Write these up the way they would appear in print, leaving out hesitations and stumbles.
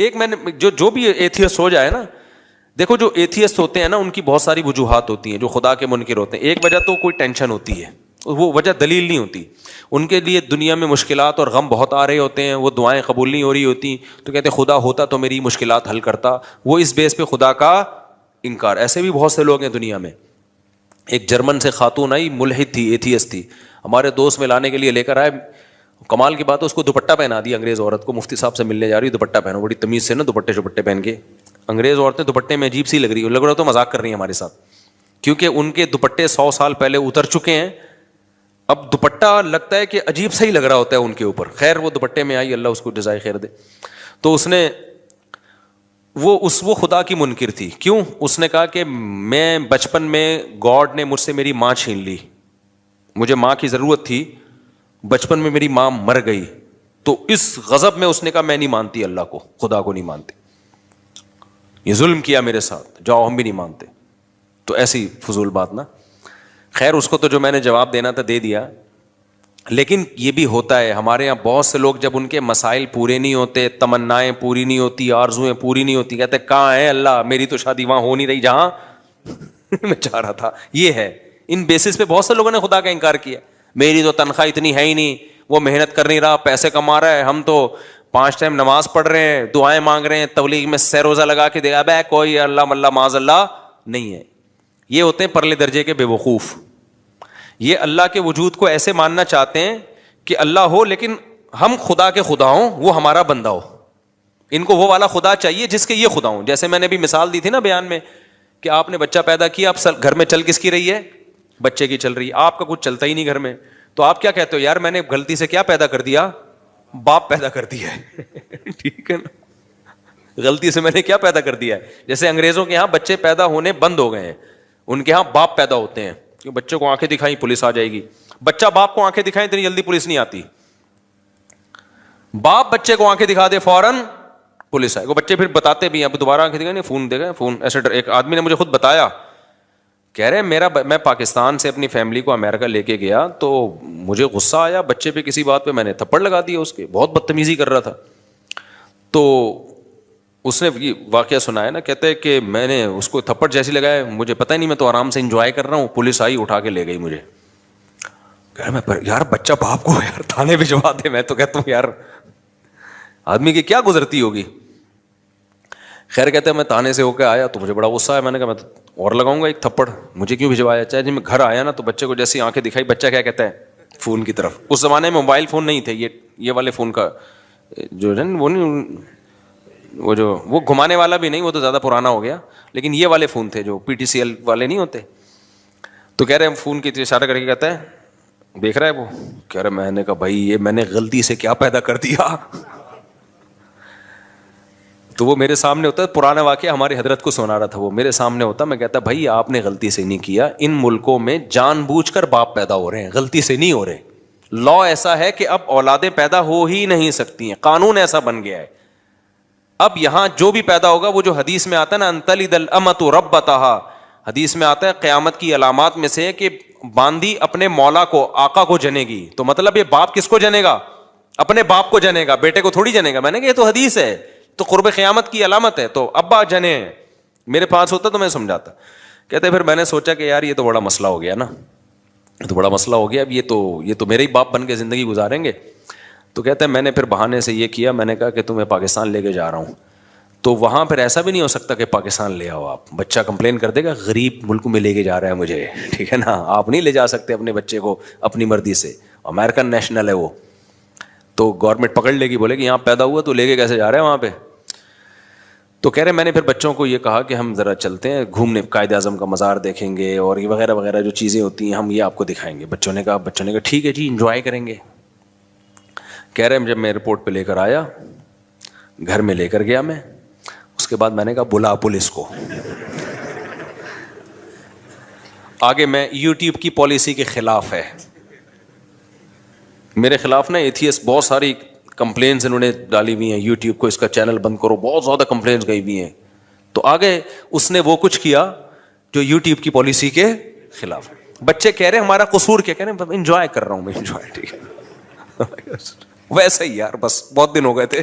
ایک میں نے جو بھی ایتھیسٹ ہو جائے نا, دیکھو جو ایتھیسٹ ہوتے ہیں نا ان کی بہت ساری وجوہات ہوتی ہیں, جو خدا کے منکر ہوتے ہیں. ایک وجہ تو کوئی ٹینشن ہوتی ہے, وہ وجہ دلیل نہیں ہوتی. ان کے لیے دنیا میں مشکلات اور غم بہت آ رہے ہوتے ہیں, وہ دعائیں قبول نہیں ہو رہی ہوتی, تو کہتے ہیں خدا ہوتا تو میری مشکلات حل کرتا. وہ اس بیس پہ خدا کا انکار. ایسے بھی بہت سے لوگ ہیں دنیا میں. ایک جرمن سے خاتون آئی, ملحد تھی, ایتھیسٹ تھی, ہمارے دوست میں لانے کے لیے لے کر آئے. کمال کی بات ہے, اس کو دوپٹہ پہنا دیا انگریز عورت کو. مفتی صاحب سے ملنے جا رہی, دوپٹہ پہنو, بڑی تمیز سے نا دوپٹے پہن کے. انگریز عورتیں دوپٹے میں عجیب سی لگ رہی, لگ رہا تو مذاق کر رہی ہیں ہمارے ساتھ, کیونکہ ان کے دوپٹے 100 سال پہلے اتر چکے ہیں. اب دوپٹہ لگتا ہے کہ عجیب سا ہی لگ رہا ہوتا ہے ان کے اوپر. خیر وہ دوپٹے میں آئی, اللہ اس کو جزائے خیر دے. تو اس نے وہ خدا کی منکر تھی. کیوں؟ اس نے کہا کہ میں بچپن میں گاڈ نے مجھ سے میری ماں چھین لی, مجھے ماں کی ضرورت تھی, بچپن میں میری ماں مر گئی. تو اس غضب میں اس نے کہا میں نہیں مانتی اللہ کو, خدا کو نہیں مانتی, یہ ظلم کیا میرے ساتھ, جاؤ ہم بھی نہیں مانتے. تو ایسی فضول بات نا. خیر اس کو تو جو میں نے جواب دینا تھا دے دیا. لیکن یہ بھی ہوتا ہے ہمارے یہاں بہت سے لوگ, جب ان کے مسائل پورے نہیں ہوتے, تمنائیں پوری نہیں ہوتی, آرزویں پوری نہیں ہوتی, کہتے کہاں ہے اللہ, میری تو شادی وہاں ہو نہیں رہی جہاں میں چاہ رہا تھا. یہ ہے, ان بیسس پہ بہت سے لوگوں نے خدا کا انکار کیا. میری تو تنخواہ اتنی ہے ہی نہیں, وہ محنت کر نہیں رہا, پیسے کما رہا ہے, ہم تو 5 ٹائم نماز پڑھ رہے ہیں, دعائیں مانگ رہے ہیں, تبلیغ میں سہ روزہ لگا کے دے, اب کوئی اللہ ملا معاذ اللہ نہیں ہے. یہ ہوتے ہیں پرلے درجے کے بے وقوف. یہ اللہ کے وجود کو ایسے ماننا چاہتے ہیں کہ اللہ ہو لیکن ہم خدا کے خدا ہوں, وہ ہمارا بندہ ہو. ان کو وہ والا خدا چاہیے جس کے یہ خدا ہوں. جیسے میں نے بھی مثال دی تھی نا بیان میں, کہ آپ نے بچہ پیدا کیا, اب گھر میں چل کس کی رہی ہے؟ بچے کی چل رہی ہے. آپ کا کچھ چلتا ہی نہیں گھر میں, تو آپ کیا کہتے ہو؟ یار میں نے غلطی سے کیا پیدا کر دیا؟ باپ پیدا کر دیا ہے. ٹھیک ہے نا, غلطی سے میں نے کیا پیدا کر دیا ہے. جیسے انگریزوں کے یہاں بچے پیدا ہونے بند ہو گئے ہیں, ان کے یہاں باپ پیدا ہوتے ہیں. کہ بچے کو آنکھیں دکھائیں پولیس آ جائے گی, بچہ باپ کو آنکھیں دکھائیں اتنی جلدی پولیس نہیں آتی. باپ بچے کو آنکھیں دکھا دے فوراً پولیس آئے. وہ بچے پھر بتاتے بھی ہیں, اب دوبارہ آنکھیں دکھائیں, فون دے گا فون. ایسے ایک آدمی نے مجھے خود بتایا, کہہ رہے میں پاکستان سے اپنی فیملی کو امریکہ لے کے گیا, تو مجھے غصہ آیا بچے پہ, کسی بات پہ میں نے تھپڑ لگا دیا اس کے, بہت بدتمیزی کر رہا تھا. تو اس نے یہ واقعہ سنایا نا, کہتے ہیں کہ میں نے اس کو تھپڑ جیسی لگایا, مجھے پتہ ہی نہیں, میں تو آرام سے انجوائے کر رہا ہوں, پولیس آئی اٹھا کے لے گئی مجھے. یار بچہ باپ کو یار تھانے بھجوا دے. میں تو کہتا ہوں یار آدمی کی کیا گزرتی ہوگی. خیر کہتے ہیں میں تھانے سے ہو کے آیا تو مجھے بڑا غصہ آیا, میں نے کہا میں تو اور لگاؤں گا ایک تھپڑ, مجھے کیوں بھجوایا. چاہے جب میں گھر آیا نا تو بچے کو جیسی آنکھیں دکھائی, بچہ کیا کہتا ہے؟ فون کی طرف. اس زمانے میں موبائل فون نہیں تھے, یہ والے فون کا جو ہے وہ نہیں, وہ گھمانے والا بھی نہیں, وہ تو زیادہ پرانا ہو گیا, لیکن یہ والے فون تھے جو PTCL والے نہیں ہوتے. تو کہہ رہے ہیں فون کی اشارہ کر کے کہتا ہے دیکھ رہا ہے وہ, کہہ رہے میں نے کہا بھائی یہ میں نے غلطی سے کیا پیدا کر دیا. تو وہ میرے سامنے ہوتا ہے, پرانا واقعہ ہماری حضرت کو سنا رہا تھا, وہ میرے سامنے ہوتا, میں کہتا بھائی آپ نے غلطی سے نہیں کیا, ان ملکوں میں جان بوجھ کر باپ پیدا ہو رہے ہیں, غلطی سے نہیں ہو رہے. لا ایسا ہے کہ اب اولادیں پیدا ہو ہی نہیں سکتی ہیں, قانون ایسا بن گیا ہے. اب یہاں جو بھی پیدا ہوگا, وہ جو حدیث میں آتا ہے نا انتلد الامۃ ربتہا, حدیث میں آتا ہے قیامت کی علامات میں سے کہ باندی اپنے مولا کو, آقا کو جنے گی. تو مطلب یہ باپ کس کو جنے گا؟ اپنے باپ کو جنے گا, بیٹے کو تھوڑی جنے گا. میں نے کہا یہ تو حدیث ہے, تو قرب قیامت کی علامت ہے, تو ابا جنے. میرے پاس ہوتا تو میں سمجھاتا. کہتے پھر میں نے سوچا کہ یار یہ تو بڑا مسئلہ ہو گیا نا, یہ تو بڑا مسئلہ ہو گیا, اب یہ تو میرے ہی باپ بن کے زندگی گزاریں گے. تو کہتے ہیں میں نے پھر بہانے سے یہ کیا, میں نے کہا کہ تمہیں پاکستان لے کے جا رہا ہوں, تو وہاں پھر ایسا بھی نہیں ہو سکتا کہ پاکستان لے آؤ آپ, بچہ کمپلین کر دے گا غریب ملک میں لے کے جا رہا ہے مجھے, ٹھیک ہے نا, آپ نہیں لے جا سکتے اپنے بچے کو اپنی مرضی سے, امریکن نیشنل ہے وہ, تو گورنمنٹ پکڑ لے گی, بولے کہ یہاں پیدا ہوا تو لے کے کیسے جا رہے ہیں وہاں پہ. تو کہہ رہے میں نے پھر بچوں کو یہ کہا کہ ہم ذرا چلتے ہیں گھومنے, قائد اعظم کا مزار دیکھیں گے اور یہ وغیرہ وغیرہ جو چیزیں ہوتی ہیں ہم یہ آپ کو دکھائیں گے. بچوں نے کہا ٹھیک ہے جی انجوائے کریں گے. کہہ رہے جب میں ایئرپورٹ پہ لے کر آیا, گھر میں لے کر گیا میں, اس کے بعد میں نے کہا بلا پولیس کو. آگے میں یوٹیوب کی پالیسی کے خلاف ہے, میرے خلاف نا ایتھیسٹ بہت ساری کمپلینس انہوں نے ڈالی ہوئی ہیں یوٹیوب کو, اس کا چینل بند کرو, بہت زیادہ کمپلینس گئی ہوئی ہیں. تو آگے اس نے وہ کچھ کیا جو یوٹیوب کی پالیسی کے خلاف. بچے کہہ رہے ہیں ہمارا قصور کیا, کہہ رہے ہیں انجوائے کر رہا ہوں میں, انجوائے, ٹھیک ہے ویسا ہی یار, بس بہت دن ہو گئے تھے.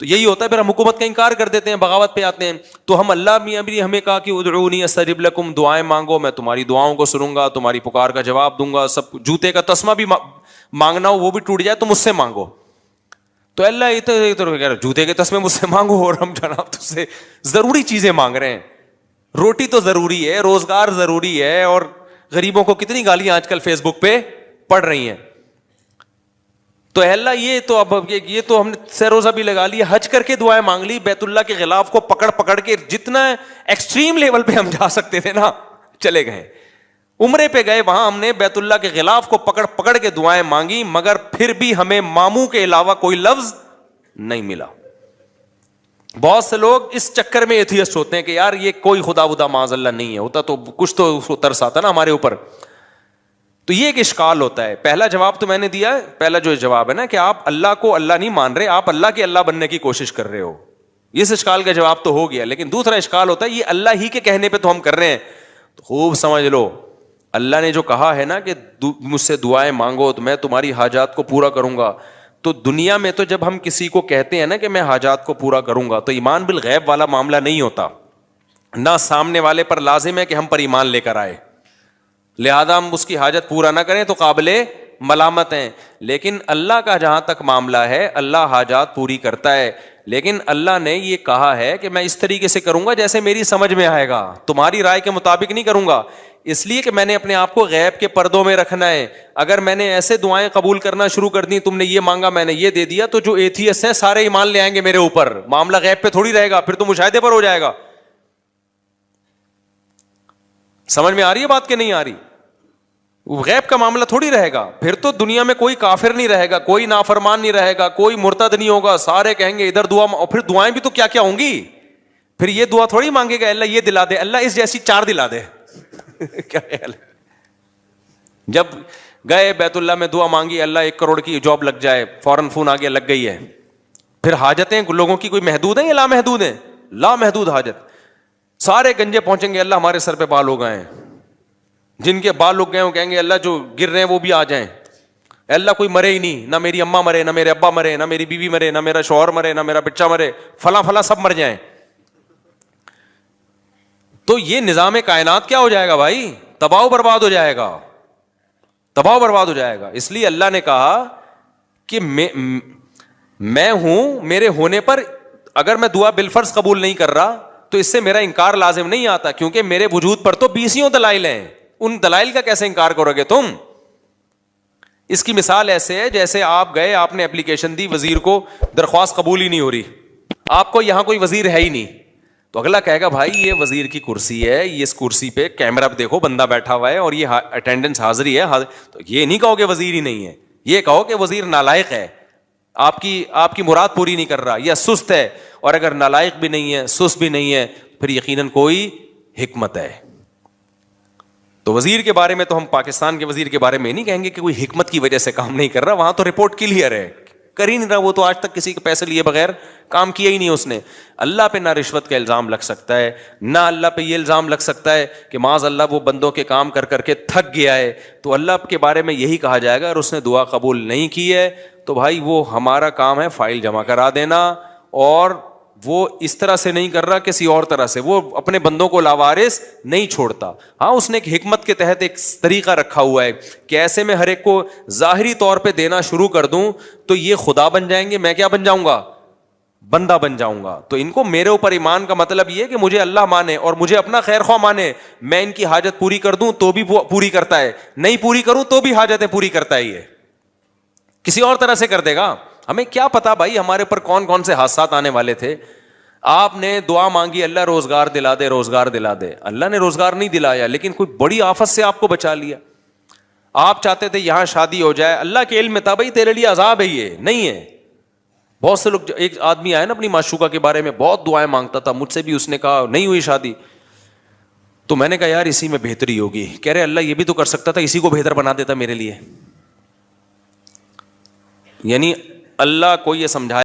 تو یہی ہوتا ہے، پھر ہم حکومت کا انکار کر دیتے ہیں، بغاوت پہ آتے ہیں. تو ہم اللہ میاں بھی ہمیں کہا کہ ادعونی استجب لکم، دعائیں مانگو میں تمہاری دعاؤں کو سنوں گا، تمہاری پکار کا جواب دوں گا. سب جوتے کا تسمہ بھی مانگنا ہو وہ بھی ٹوٹ جائے تو مجھ سے مانگو. تو اللہ ادھر جوتے کے تسمے مجھ سے مانگو، اور ہم جناب تجھ سے ضروری چیزیں مانگ رہے ہیں. روٹی تو ضروری ہے، روزگار ضروری ہے، اور غریبوں کو کتنی گالیاں آج کل فیس بک پہ پڑ رہی ہیں. تو اللہ یہ تو اب یہ تو ہم نے سروزہ بھی لگا لی، حج کر کے دعائیں مانگ لی، بیت اللہ کے غلاف کو پکڑ پکڑ کے جتنا ایکسٹریم لیول پہ ہم جا سکتے تھے نا چلے گئے. عمرے پہ گئے، وہاں ہم نے بیت اللہ کے غلاف کو پکڑ پکڑ کے دعائیں مانگی، مگر پھر بھی ہمیں ماموں کے علاوہ کوئی لفظ نہیں ملا. بہت سے لوگ اس چکر میں ایتھیسٹ ہوتے ہیں کہ یار یہ کوئی خدا ودا معاذ اللہ نہیں ہے، ہوتا تو کچھ تو ترس آتا نا ہمارے اوپر. تو یہ ایک اشکال ہوتا ہے. پہلا جواب تو میں نے دیا ہے، پہلا جو جواب ہے نا کہ آپ اللہ کو اللہ نہیں مان رہے، آپ اللہ کے اللہ بننے کی کوشش کر رہے ہو، اس اشکال کا جواب تو ہو گیا. لیکن دوسرا اشکال ہوتا ہے یہ اللہ ہی کے کہنے پہ تو ہم کر رہے ہیں. تو خوب سمجھ لو، اللہ نے جو کہا ہے نا کہ مجھ سے دعائیں مانگو تو میں تمہاری حاجات کو پورا کروں گا، تو دنیا میں تو جب ہم کسی کو کہتے ہیں نا کہ میں حاجات کو پورا کروں گا، تو ایمان بالغیب والا معاملہ نہیں ہوتا. نہ سامنے والے پر لازم ہے کہ ہم پر ایمان لے کر آئے، لہذا ہم اس کی حاجت پورا نہ کریں تو قابل ملامت ہیں. لیکن اللہ کا جہاں تک معاملہ ہے، اللہ حاجات پوری کرتا ہے. لیکن اللہ نے یہ کہا ہے کہ میں اس طریقے سے کروں گا جیسے میری سمجھ میں آئے گا، تمہاری رائے کے مطابق نہیں کروں گا. اس لیے کہ میں نے اپنے آپ کو غیب کے پردوں میں رکھنا ہے. اگر میں نے ایسے دعائیں قبول کرنا شروع کر دی، تم نے یہ مانگا میں نے یہ دے دیا، تو جو ایتھیسٹ ہیں سارے ایمان لے آئیں گے میرے اوپر، معاملہ غیب پہ تھوڑی رہے گا، پھر تو مشاہدے پر ہو جائے گا. سمجھ میں آ رہی ہے بات کہ نہیں آ رہی؟ غیب کا معاملہ تھوڑی رہے گا. پھر تو دنیا میں کوئی کافر نہیں رہے گا، کوئی نافرمان نہیں رہے گا، کوئی مرتد نہیں ہوگا، سارے کہیں گے ادھر دعا. اور پھر دعائیں بھی تو کیا کیا ہوں گی. پھر یہ دعا تھوڑی مانگے گا اللہ یہ دلا دے، اللہ اس جیسی 4 دلا دے. کیا خیال ہے؟ جب گئے بیت اللہ میں دعا مانگی اللہ 1 کروڑ کی جاب لگ جائے، فوراً فون آ گیا لگ گئی ہے. پھر حاجتیں لوگوں کی کوئی محدود ہیں یا لامحدود ہیں؟ لامحدود حاجت. سارے گنجے پہنچیں گے اللہ ہمارے سر پہ بال ہو گئے ہیں، جن کے بال لگ گئے وہ کہیں گے اللہ جو گر رہے ہیں وہ بھی آ جائیں. اللہ کوئی مرے ہی نہیں، نہ میری اماں مرے، نہ میرے ابا مرے، نہ میری بیوی مرے، نہ میرا شوہر مرے، نہ میرا بچہ مرے، فلاں فلاں سب مر جائیں. تو یہ نظام کائنات کیا ہو جائے گا بھائی؟ تباہ و برباد ہو جائے گا، تباہ و برباد ہو جائے گا. اس لیے اللہ نے کہا کہ میں ہوں، میرے ہونے پر اگر میں دعا بالفرض قبول نہیں کر رہا تو اس سے میرا انکار لازم نہیں آتا، کیونکہ میرے وجود پر تو 20 دلائل ہیں. ان دلائل کا کیسے انکار کرو گے تم؟ اس کی مثال ایسے ہے جیسے آپ گئے، آپ نے اپلیکیشن دی، وزیر کو درخواست قبول ہی نہیں ہو رہی، آپ کو یہاں کوئی وزیر ہے ہی نہیں، تو اگلا کہے گا بھائی یہ وزیر کی کرسی ہے، یہ اس کرسی پہ کیمرہ دیکھو بندہ بیٹھا ہوا ہے اور یہ اٹینڈنس حاضری ہے. تو یہ نہیں کہو کہ وزیر ہی نہیں ہے، یہ کہو کہ وزیر نالائق ہے، آپ کی مراد پوری نہیں کر رہا یا سست ہے. اور اگر نالائق بھی نہیں ہے، سست بھی نہیں ہے، پھر یقیناً کوئی حکمت ہے. تو وزیر کے بارے میں تو ہم پاکستان کے وزیر کے بارے میں نہیں کہیں گے کہ کوئی حکمت کی وجہ سے کام نہیں کر رہا، وہاں تو رپورٹ کلیئر ہے، کر ہی نہیں رہا، وہ تو آج تک کسی کے پیسے لیے بغیر کام کیا ہی نہیں اس نے. اللہ پہ نہ رشوت کا الزام لگ سکتا ہے، نہ اللہ پہ یہ الزام لگ سکتا ہے کہ معاذ اللہ وہ بندوں کے کام کر کر کے تھک گیا ہے. تو اللہ کے بارے میں یہی کہا جائے گا، اور اس نے دعا قبول نہیں کی ہے تو بھائی وہ ہمارا کام ہے فائل جمع کرا دینا، اور وہ اس طرح سے نہیں کر رہا، کسی اور طرح سے، وہ اپنے بندوں کو لاوارث نہیں چھوڑتا. ہاں اس نے ایک حکمت کے تحت ایک طریقہ رکھا ہوا ہے کہ ایسے میں ہر ایک کو ظاہری طور پہ دینا شروع کر دوں تو یہ خدا بن جائیں گے، میں کیا بن جاؤں گا؟ بندہ بن جاؤں گا. تو ان کو میرے اوپر ایمان کا مطلب یہ ہے کہ مجھے اللہ مانے اور مجھے اپنا خیر خواہ مانے. میں ان کی حاجت پوری کر دوں تو بھی پوری کرتا ہے، نہیں پوری کروں تو بھی حاجتیں پوری کرتا ہے، یہ کسی اور طرح سے کر دے گا. ہمیں کیا پتا بھائی ہمارے اوپر کون کون سے حادثات آنے والے تھے. آپ نے دعا مانگی اللہ روزگار دلا دے، روزگار دلا دے، اللہ نے روزگار نہیں دلایا لیکن کوئی بڑی آفت سے آپ کو بچا لیا. آپ چاہتے تھے یہاں شادی ہو جائے، اللہ کے علم میں تھا بھائی تیرے لیے عذاب ہے، یہ نہیں ہے. بہت سے لوگ، ایک آدمی آیا نا اپنی معشوقہ کے بارے میں بہت دعائیں مانگتا تھا، مجھ سے بھی اس نے کہا نہیں ہوئی شادی، تو میں نے کہا یار اسی میں بہتری ہوگی. کہہ رہے اللہ یہ بھی تو کر سکتا تھا، اسی کو بہتر بنا دیتا میرے لیے. یعنی اللہ کو یہ سمجھایا